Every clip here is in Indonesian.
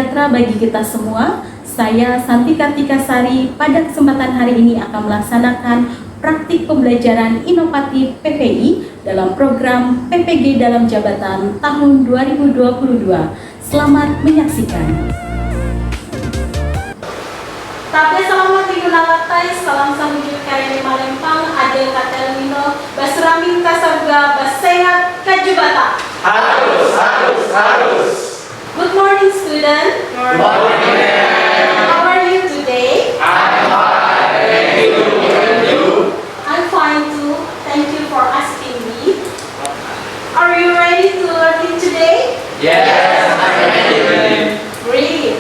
sejahtera bagi kita semua. Saya Santi Kartika Sari pada kesempatan hari ini akan melaksanakan praktik pembelajaran inovatif PPI dalam program PPG dalam jabatan tahun 2022. Selamat menyaksikan. Tapi selamat digunakan, salam samujud karya Malempang, Adel Katelmino, Basramin Kasarga, Basehat Kajubata. Harus. Good morning, student. Good morning. How are you today? I'm fine. Thank you. And you? I'm fine too. Thank you for asking me. Are you ready to learn it today? Yes, I'm ready. Great.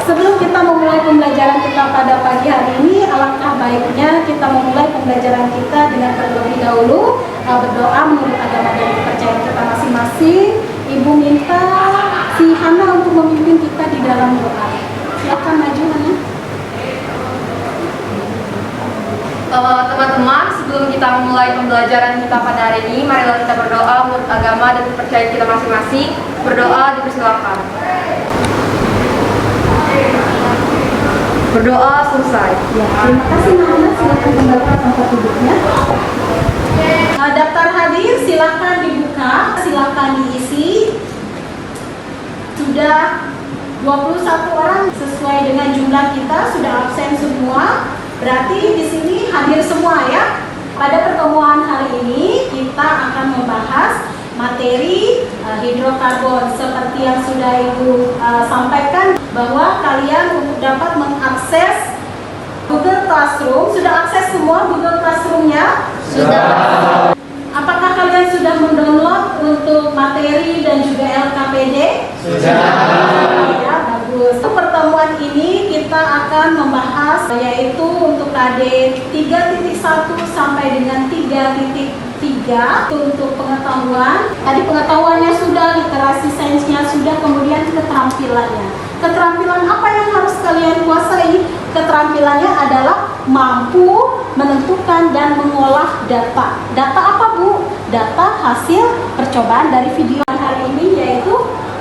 Sebelum kita memulai pembelajaran kita pada pagi hari ini, alangkah baiknya kita memulai pembelajaran kita dengan terlebih dahulu berdoa menurut agama dan kepercayaan kita masing-masing. Ibu minta si Hana untuk memimpin kita di dalam doa. Silakan maju, Hana. Teman-teman, sebelum kita memulai pembelajaran kita pada hari ini, marilah kita berdoa menurut agama dan kepercayaan kita masing-masing. Berdoa dipersilakan. Berdoa selesai. Ya, terima kasih Hana. Silakan kembali ke tempat duduknya. Daftar hadir silakan dibuka, silakan diisi. Sudah 21 orang sesuai dengan jumlah kita, sudah absen semua. Berarti di sini hadir semua ya. Pada pertemuan hari ini kita akan membahas materi hidrokarbon seperti yang sudah Ibu sampaikan, bahwa kalian untuk dapat mengakses Google Classroom. Sudah akses semua Google Classroom-nya? Sudah. Apakah kalian sudah mendownload untuk materi dan juga LKPD? Sudah. Ya, bagus. Untuk pertemuan ini kita akan membahas yaitu untuk KD 3.1 sampai dengan 3.3 untuk pengetahuan. Tadi pengetahuannya sudah, literasi sainsnya sudah, kemudian keterampilannya. Keterampilan apa yang harus kalian kuasai? Keterampilannya adalah mampu menentukan dan mengolah data. Data apa, Bu? Data hasil percobaan dari video hari ini, yaitu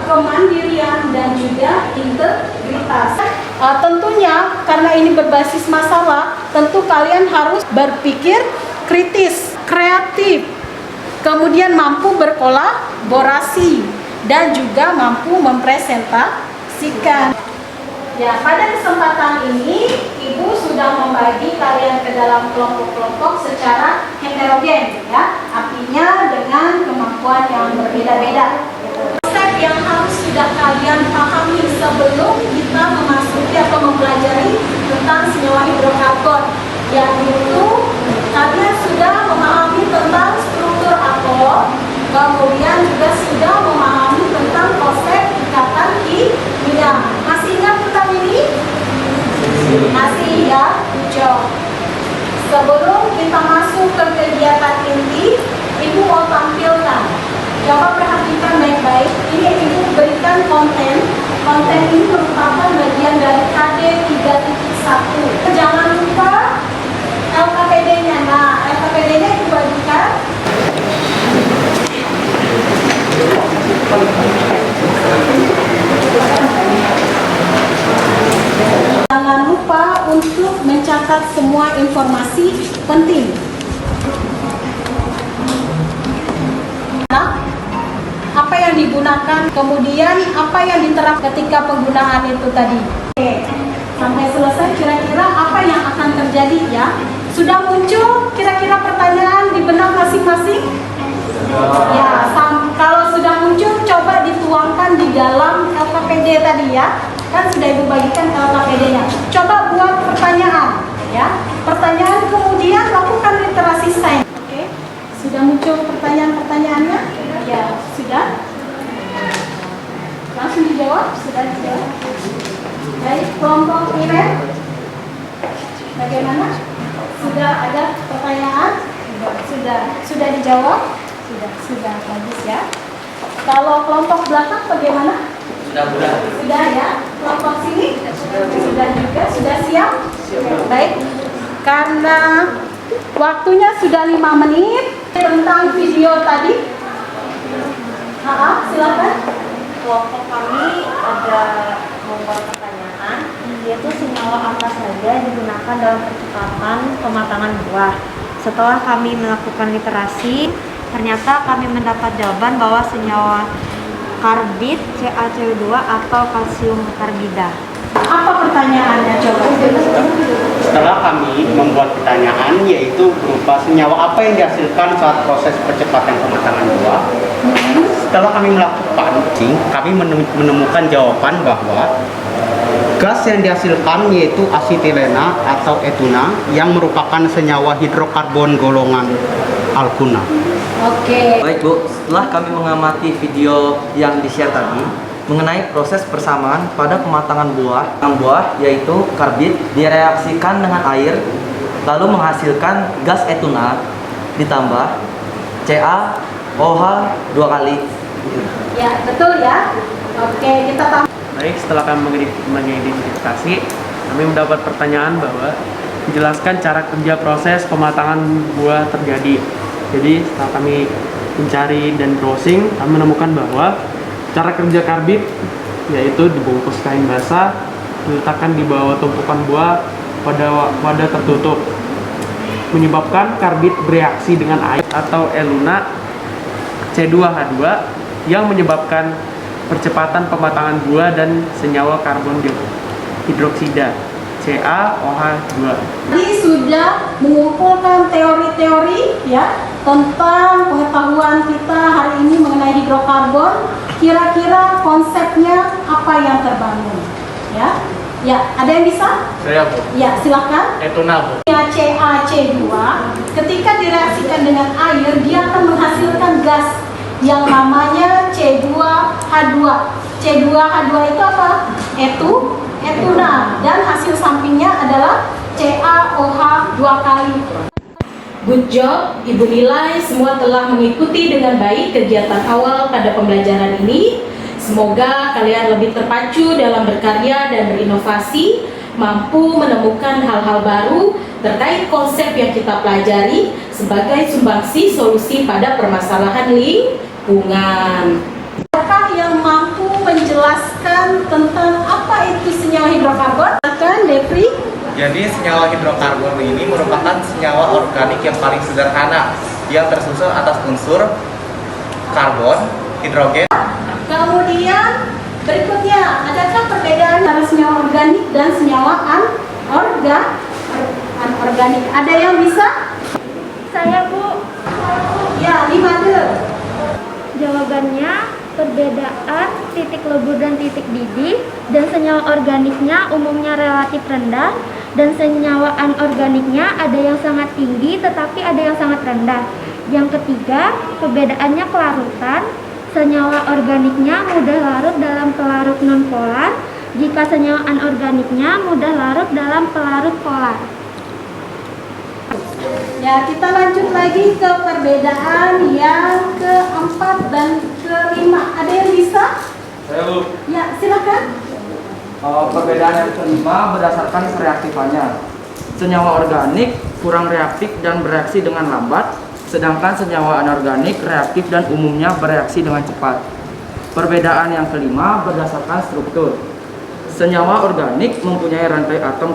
kemandirian dan juga integritas. Tentunya karena ini berbasis masalah, tentu kalian harus berpikir kritis, kreatif, kemudian mampu berkolaborasi dan juga mampu mempresentasikan. Ya, pada kesempatan ini Ibu sudah membagi kalian ke dalam kelompok-kelompok secara heterogen ya. Artinya dengan kemampuan yang berbeda-beda. Konsep yang harus sudah kalian pahami sebelum kita memasuki atau mempelajari tentang senyawa hidrokarbon, yaitu kalian sudah memahami tentang struktur atom, kemudian juga sudah memahami tentang konsep ikatan kimia. Masih ingat tentang ini? Masih ya? Hijau. Sebelum kita masuk ke kegiatan inti, Ibu mau tampilkan. Coba perhatikan baik-baik. Ini Ibu berikan konten. Konten ini merupakan bagian dari KD 3.1. Jangan lupa LKPD-nya. Nah, LKPD-nya Ibu bagikan. Jangan lupa untuk mencatat semua informasi penting. Nah, apa yang digunakan, kemudian apa yang diterapkan ketika penggunaan itu tadi. Oke, sampai selesai kira-kira apa yang akan terjadi ya? Sudah muncul kira-kira pertanyaan di benak masing-masing? Ya, kalau sudah muncul coba dituangkan di dalam LKPD tadi ya. Kan sudah Ibu bagikan LKPD-nya. Coba buat pertanyaan ya. Pertanyaan kemudian lakukan literasi sains. Oke. Sudah muncul pertanyaan-pertanyaannya? Ya, sudah. Langsung dijawab? Sudah dijawab. Baik, kelompok Iren. Bagaimana? Sudah ada pertanyaan? Sudah dijawab? Sudah bagus ya. Kalau kelompok belakang bagaimana? Sudah ya. Kelompok sini? Sudah juga. Sudah siap? Baik. Karena waktunya sudah 5 menit tentang video tadi. Silakan. Kelompok kami ada membuat pertanyaan, yaitu senyawa apa saja digunakan dalam percepatan pematangan buah. Setelah kami melakukan literasi, ternyata kami mendapat jawaban bahwa senyawa karbit, CaCO2 atau kalsium karbida. Apa pertanyaannya coba? Setelah kami membuat pertanyaan, yaitu berupa senyawa apa yang dihasilkan saat proses percepatan pematangan buah. Setelah kami melakukan, kami menemukan jawaban bahwa gas yang dihasilkan yaitu asetilena atau etuna yang merupakan senyawa hidrokarbon golongan alkuna. Oke. Baik Bu, setelah kami mengamati video yang di-share tadi mengenai proses persamaan pada pematangan buah yaitu karbit direaksikan dengan air lalu menghasilkan gas etuna ditambah CaOH 2 kali. Ya, betul ya. Oke, kita tambah. Baik, setelah kami mengidentifikasi, kami mendapat pertanyaan bahwa menjelaskan cara kerja proses pematangan buah terjadi. Jadi setelah kami mencari dan browsing, kami menemukan bahwa cara kerja karbit yaitu dibungkus kain basah, diletakkan di bawah tumpukan buah pada wadah tertutup, menyebabkan karbit bereaksi dengan air atau eluna C2H2 yang menyebabkan percepatan pematangan buah dan senyawa karbon hidroksida CaOH2. Tadi sudah mengumpulkan teori-teori ya tentang pengetahuan kita hari ini mengenai hidrokarbon. Kira-kira konsepnya apa yang terbangun? Ya, ya, ada yang bisa? Saya Bu. Ya, silakan. Etuna Bu. CaC2 ketika direaksikan dengan air dia akan menghasilkan gas yang namanya C2H2. C2H2 itu apa? Etuna, dan hasil sampingnya adalah CaOH 2 kali. Good job, Ibu nilai semua telah mengikuti dengan baik kegiatan awal pada pembelajaran ini. Semoga kalian lebih terpacu dalam berkarya dan berinovasi, mampu menemukan hal-hal baru terkait konsep yang kita pelajari sebagai sumbangsi solusi pada permasalahan lingkungan. Apakah yang mampu menjelaskan tentang apa itu senyawa hidrokarbon? Silakan, Depri. Jadi senyawa hidrokarbon ini merupakan senyawa organik yang paling sederhana yang tersusun atas unsur karbon, hidrogen. Kemudian berikutnya, adakah perbedaan antara senyawa organik dan senyawa anorganik? Ada yang bisa? Saya Bu, Ya, Limade. jawabannya perbedaan titik lebur dan titik didih, dan senyawa organiknya umumnya relatif rendah, dan senyawa anorganiknya ada yang sangat tinggi tetapi ada yang sangat rendah. Yang ketiga, perbedaannya kelarutan. Senyawa organiknya mudah larut dalam pelarut nonpolar, jika senyawa anorganiknya mudah larut dalam pelarut polar. Ya, kita lanjut lagi ke perbedaan yang keempat dan kelima. Ada yang bisa? Saya Bu. Ya, silakan. Perbedaan yang kelima berdasarkan reaktifannya. Senyawa organik kurang reaktif dan bereaksi dengan lambat, sedangkan senyawa anorganik reaktif dan umumnya bereaksi dengan cepat. Perbedaan yang kelima berdasarkan struktur. Senyawa organik mempunyai rantai atom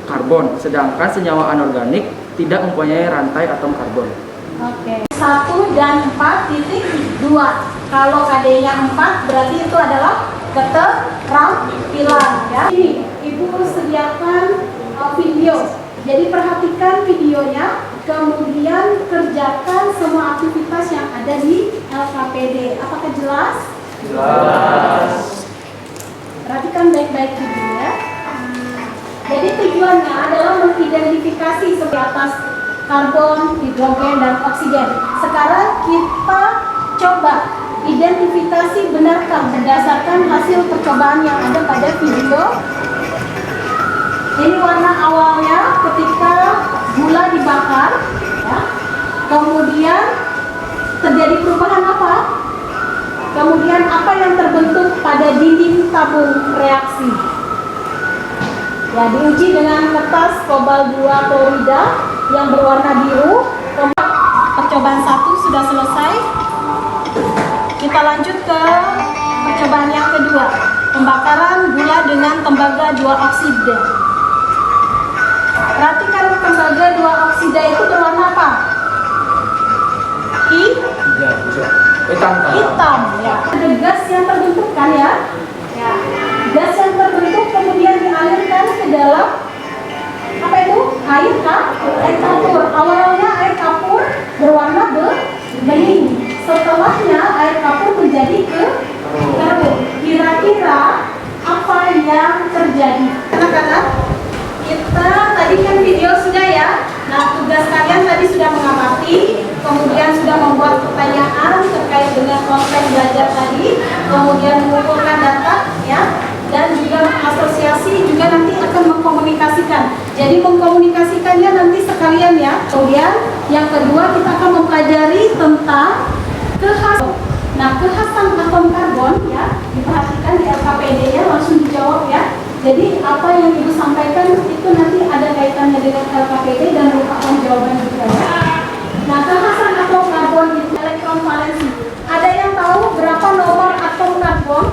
karbon, sedangkan senyawa anorganik tidak mempunyai rantai atom karbon. Oke. 1 dan 4.2. Kalau KD-nya 4 berarti itu adalah keterampilan ya. Ini Ibu sediakan video. Jadi perhatikan videonya, kemudian kerjakan semua aktivitas yang ada di LKPD. Apakah jelas? Jelas. Perhatikan baik-baik videonya. Jadi tujuannya adalah mengidentifikasi seperti atas karbon, hidrogen, dan oksigen. Sekarang kita coba identifikasi benarkah berdasarkan hasil percobaan yang ada pada video. Ini warna awalnya ketika gula dibakar, ya. Kemudian terjadi perubahan apa? Kemudian apa yang terbentuk pada dinding tabung reaksi? Ya, diuji dengan kertas kobalt 2 klorida yang berwarna biru. Percobaan 1 sudah selesai. Kita lanjut ke percobaan yang kedua. Pembakaran gula dengan tembaga 2 oksida. Perhatikan tembaga 2 oksida itu berwarna apa? Hitam ya. Ada gas yang terbentuk kan ya? Ya. Gas yang terbentuk kemudian dialirkan ke dalam apa itu? Air kapur. Awalnya air kapur berwarna bening. Setelahnya air kapur menjadi keruh. Kira-kira apa yang terjadi? Anak-anak, kita tadi kan video sudah ya. Nah, tugas kalian tadi sudah mengamati, kemudian sudah membuat pertanyaan terkait dengan konsep belajar tadi, kemudian mengumpulkan data ya, dan juga asosiasi juga nanti akan mengkomunikasikan. Jadi mengkomunikasikannya nanti sekalian ya. Kemudian yang kedua kita akan mempelajari tentang kekhasan. Nah, kekhasan atom karbon ya, diperhatikan di LKPD-nya langsung dijawab ya. Jadi apa yang Ibu sampaikan itu nanti ada kaitannya dengan LKPD dan merupakan jawaban juga ya. Nah, kekhasan atom karbon itu elektron valensi. Ada yang tahu berapa nomor atom karbon?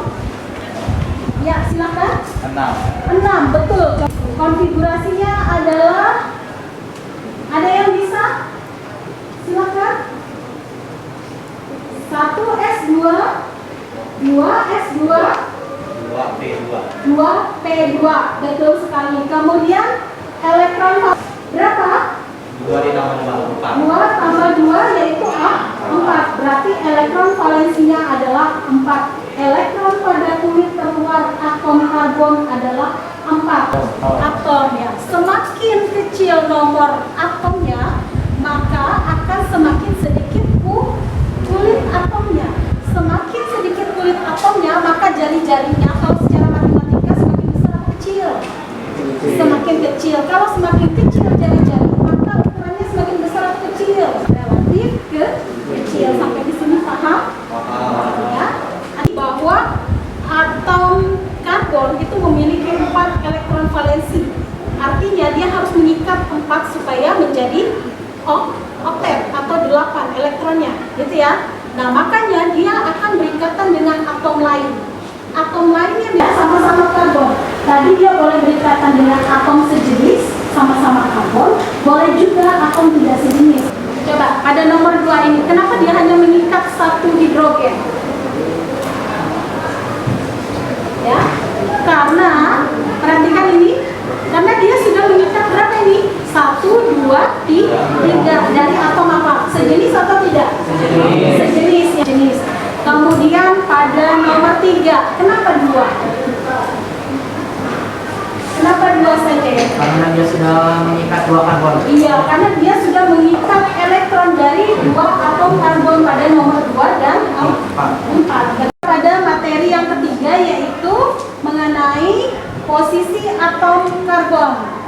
Ya, silakan. 6, betul. Konfigurasinya adalah, ada yang bisa? Silakan. 1s2, 2s2, 2p2, betul sekali. Kemudian elektron berapa? 2 ditambah 2, 2 tambah 2 yaitu 4. Berarti elektron valensinya adalah 4. Elektron pada kulit terluar atom karbon adalah 4 atom ya. Semakin kecil nomor atomnya, maka akan semakin sedikit kulit atomnya. Semakin sedikit kulit atomnya, maka jari-jarinya kalau secara matematika semakin besar atau kecil? Semakin kecil. Kalau semakin kecil jari-jari, maka ukurannya semakin besar atau kecil? Relatif kecil. Sampai di sini paham? Ya. Bahwa atom karbon itu memiliki 4 elektron valensi. Artinya dia harus mengikat 4 supaya menjadi oktet atau 8 elektronnya, gitu ya. Nah, makanya dia akan berikatan dengan atom lain. Atom lainnya dia sama-sama karbon. Tadi dia boleh berikatan dengan atom sejenis, sama-sama karbon. Boleh juga atom tidak sejenis. Coba, pada nomor 2 ini, kenapa dia hanya mengikat 1 hidrogen? Ya, karena perhatikan ini, karena dia sudah mengikat berapa ini? 1, 2, 3 dari atom apa? Sejenis atau tidak? Sejenis. Sejenis. Kemudian pada nomor 3, kenapa 2? Kenapa 2 saja? Karena dia sudah mengikat 2 karbon. Iya, karena dia sudah mengikat elektron dari 2 atom karbon pada nomor 2 dan 4. Pada materi yang ketiga yaitu mengenai posisi atom karbon.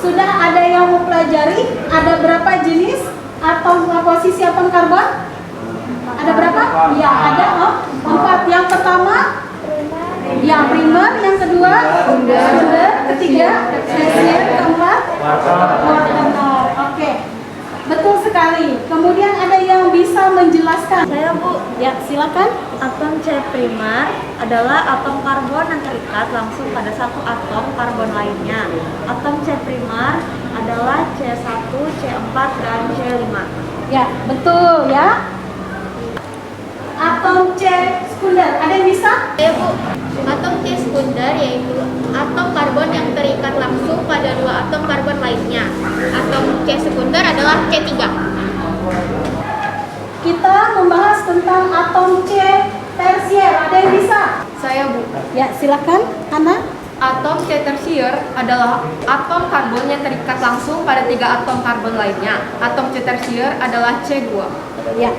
Sudah ada yang mempelajari ada berapa jenis atom posisi atom karbon? Ada berapa? Ya, ada 4. Yang pertama yang primer, yang kedua sekunder, ketiga tersier, keempat kuarter. Oke. Betul sekali. Kemudian ada yang bisa menjelaskan? Saya Bu. Ya, silakan. Atom C primer adalah atom karbon yang terikat langsung pada satu atom karbon lainnya. Atom C primer adalah C1, C4, dan C5. Ya, betul ya. Atom C sekunder, ada yang bisa? Ya Bu. Atom C sekunder yaitu atom karbon yang terikat langsung pada 2 atom karbon lainnya. Atom C sekunder adalah C3. Kita membahas tentang atom C tersier, ada yang bisa? Saya Bu. Ya, silakan, Hana. Atom C tersier adalah atom karbon yang terikat langsung pada 3 atom karbon lainnya. Atom C tersier adalah C2. Ya.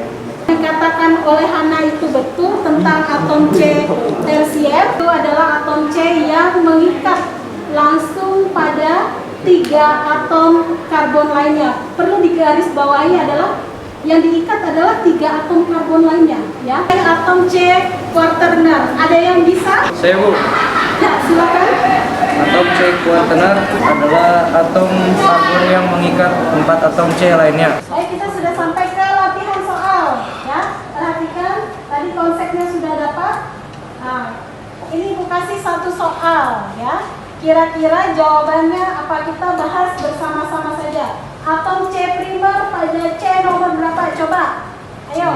Yang dikatakan oleh Hana itu betul tentang atom C tersier itu adalah atom C yang mengikat langsung pada 3 atom karbon lainnya. Perlu digarisbawahi adalah yang diikat adalah 3 atom karbon lainnya, ya. Atom C quaterner, ada yang bisa? Saya Bu. Ya, silakan. Atom C quaterner adalah atom karbon yang mengikat 4 atom C lainnya. Baik, kita sudah sampai ke latihan soal, ya. Perhatikan, tadi konsepnya sudah dapat. Nah, ini Ibu kasih satu soal ya. Kira-kira jawabannya apa, kita bahas bersama-sama saja. Atom C primer pada C nomor berapa? Coba. Ayo.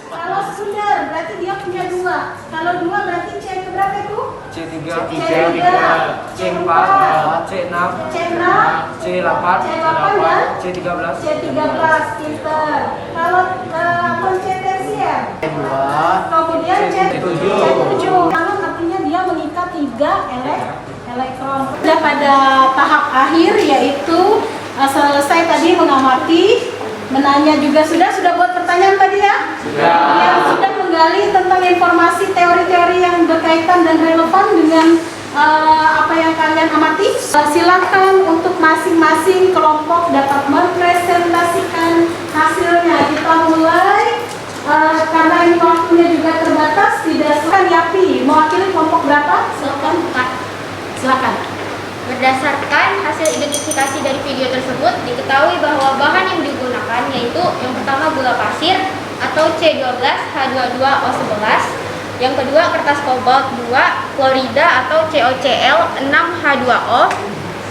Kalau sudah berarti dia punya 2. Kalau 2 berarti C ke berapa itu? C3, C3, C4, C6, C6, C8, C8 dan C13, C13, pinter. Kalau atom C tersier, kemudian C7. Karena artinya dia mengikat 3 elektron. Sudah pada tahap akhir, yaitu selesai tadi mengamati, menanya juga sudah buat pertanyaan tadi ya? Sudah. Yang sudah menggali tentang informasi teori-teori yang berkaitan dan relevan dengan apa yang kalian amati. Silakan untuk masing-masing kelompok dapat mempresentasikan hasilnya. Kita mulai karena ini waktunya juga terbatas. Tidak silakan Yapi, mewakili kelompok berapa? Silakan Kak. Silakan. Berdasarkan hasil identifikasi dari video tersebut, diketahui bahwa bahan yang digunakan yaitu yang pertama gula pasir atau C12H22O11, yang kedua kertas kobalt 2, klorida atau COCl 6H2O,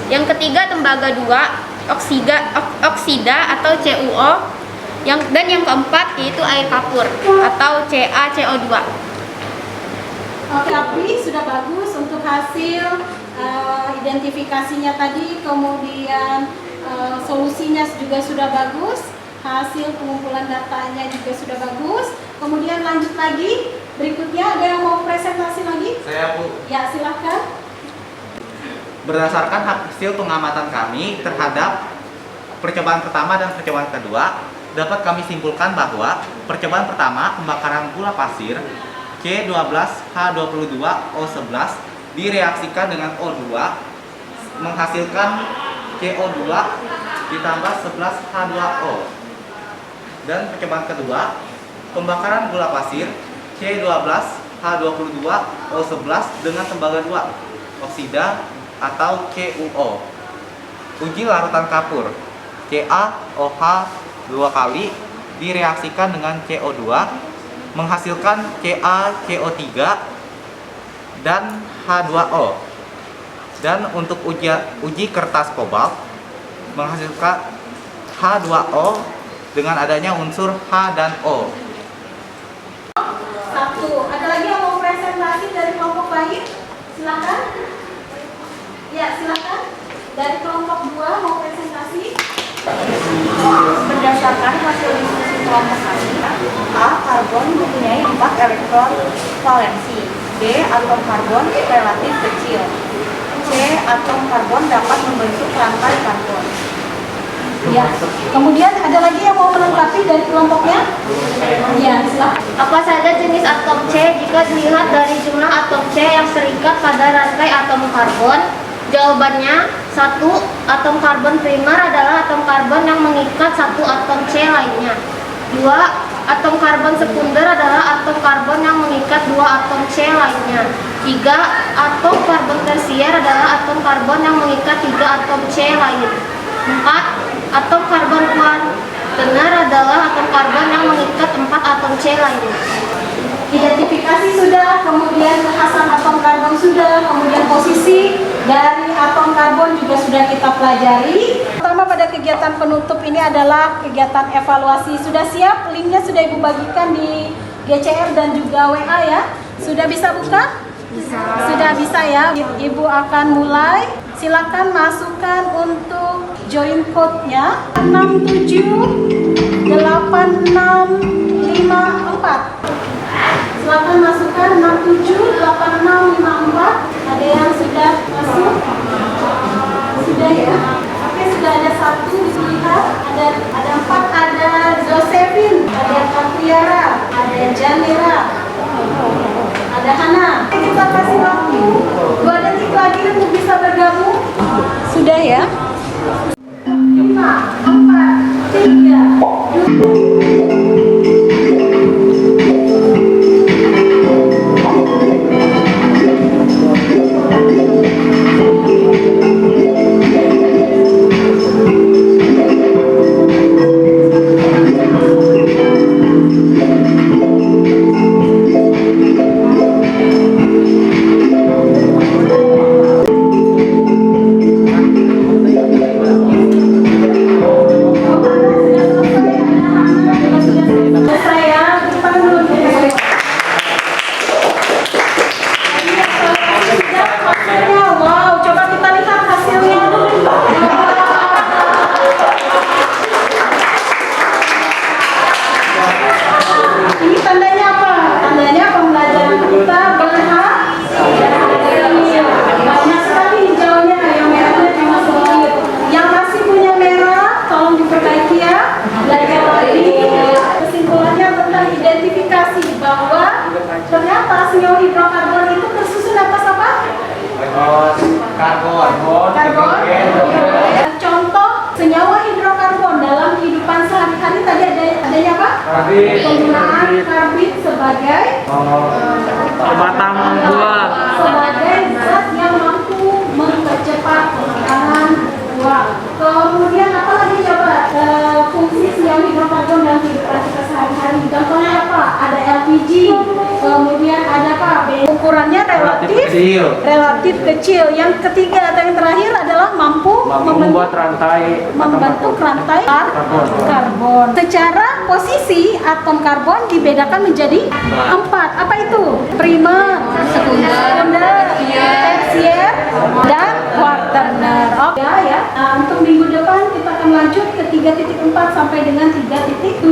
yang ketiga tembaga 2, oksida atau CuO, dan yang keempat yaitu air kapur atau CaCO2. Oke, tapi sudah bagus untuk hasil identifikasinya tadi, kemudian solusinya juga sudah bagus, hasil pengumpulan datanya juga sudah bagus. Kemudian lanjut lagi, berikutnya ada yang mau presentasi lagi? Saya, Bu. Ya, silahkan. Berdasarkan hasil pengamatan kami terhadap percobaan pertama dan percobaan kedua, dapat kami simpulkan bahwa percobaan pertama pembakaran gula pasir C12H22O11 direaksikan dengan O2 menghasilkan CO2 ditambah 11H2O. Dan percobaan kedua, pembakaran gula pasir C12H22O11 dengan tembaga 2 oksida atau CuO. Uji larutan kapur CaOH 2 kali direaksikan dengan CO2 menghasilkan CaCO3 dan H2O. Dan untuk uji kertas kobalt menghasilkan H2O dengan adanya unsur H dan O. Satu. Ada lagi yang mau presentasi dari kelompok lain? Silakan. Ya, silakan. Dari kelompok 2 mau presentasi. Berdasarkan hasil diskusi kelompok kami, A. Karbon mempunyai 4 elektron valensi. B. Atom karbon relatif kecil. C. Atom karbon dapat membentuk rantai karbon. Ya. Kemudian ada lagi yang mau melengkapi dari kelompoknya? Ya, silakan. Apa saja jenis atom C jika dilihat dari jumlah atom C yang terikat pada rantai atom karbon? Jawabannya, 1. Atom karbon primer adalah atom karbon yang mengikat satu atom C lainnya. 2. Atom karbon sekunder adalah atom karbon yang mengikat 2 atom C lainnya. 3. Atom karbon tersier adalah atom karbon yang mengikat 3 atom C lain. 4. Atom karbon kuaterner adalah atom karbon yang mengikat 4 atom C lainnya. Identifikasi sudah, kemudian kekhasan atom karbon sudah, kemudian posisi dari atom karbon juga sudah kita pelajari. Pertama pada kegiatan penutup ini adalah kegiatan evaluasi. Sudah siap? Linknya sudah Ibu bagikan di GCR dan juga WA ya. Sudah bisa buka? Bisa. Sudah bisa ya. Ibu akan mulai. Silakan masukkan untuk join code-nya 678654. Silakan masukkan 678654. Ada yang sudah masuk? Sudah ya? Oke, sudah ada 1 dilihat. Ada 4, ada Josephine, ada Katriara, ada Janira, ada Hana. Kita kasih waktu 2 detik lagi untuk bisa bergabung. Sudah ya? 5, 4, 3, 2. Karbon. Contoh senyawa hidrokarbon dalam kehidupan sehari-hari tadi adanya apa? Penggunaan karbit sebagai Pematang buah. sebagai zat yang mampu mempercepat pemakanan buah. Kemudian apa lagi coba fungsi senyawa hidrokarbon dalam kehidupan kita sehari-hari? Contohnya apa? Ada LPG, kemudian ada apa? Ukurannya relatif kecil. Yang ketiga atau yang terakhir adalah mampu membuat rantai membentuk rantai karbon. Secara posisi atom karbon dibedakan menjadi 4. Apa itu? Primer, sekunder, tersier, dan quaterner. Oke ya. Nah, untuk minggu depan kita akan lanjut ke 3.4 sampai dengan 3.7.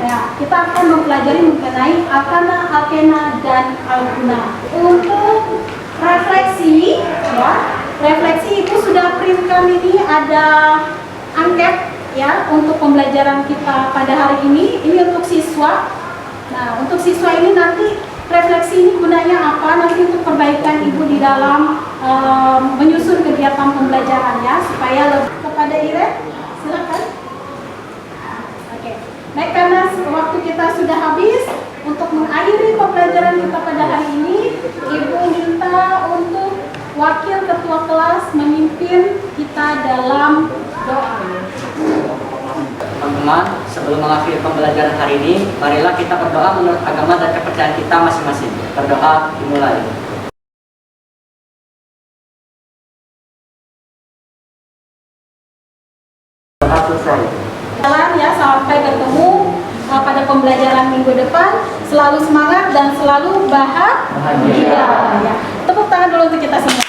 Ya, kita akan mempelajari mengenai alkana, alkena, dan alguna. Untuk refleksi, ya, refleksi itu sudah printkan ini ada angket ya untuk pembelajaran kita pada hari ini. Ini untuk siswa. Nah, untuk siswa ini nanti refleksi ini gunanya apa? Nanti untuk perbaikan ibu di dalam menyusun kegiatan pembelajarannya supaya lebih kepada Iren. Silakan. Oke. Baik, karena waktu kita sudah habis, untuk mengakhiri pembelajaran kita pada hari ini, ibu minta untuk wakil ketua kelas memimpin kita dalam doa. Teman-teman, sebelum mengakhiri pembelajaran hari ini, marilah kita berdoa menurut agama dan kepercayaan kita masing-masing. Berdoa dimulai. Doa selesai. Jalan ya sampai bertemu pada pembelajaran minggu depan. Selalu semangat dan selalu bahagia. Ya. Tepuk tangan dulu untuk kita semua.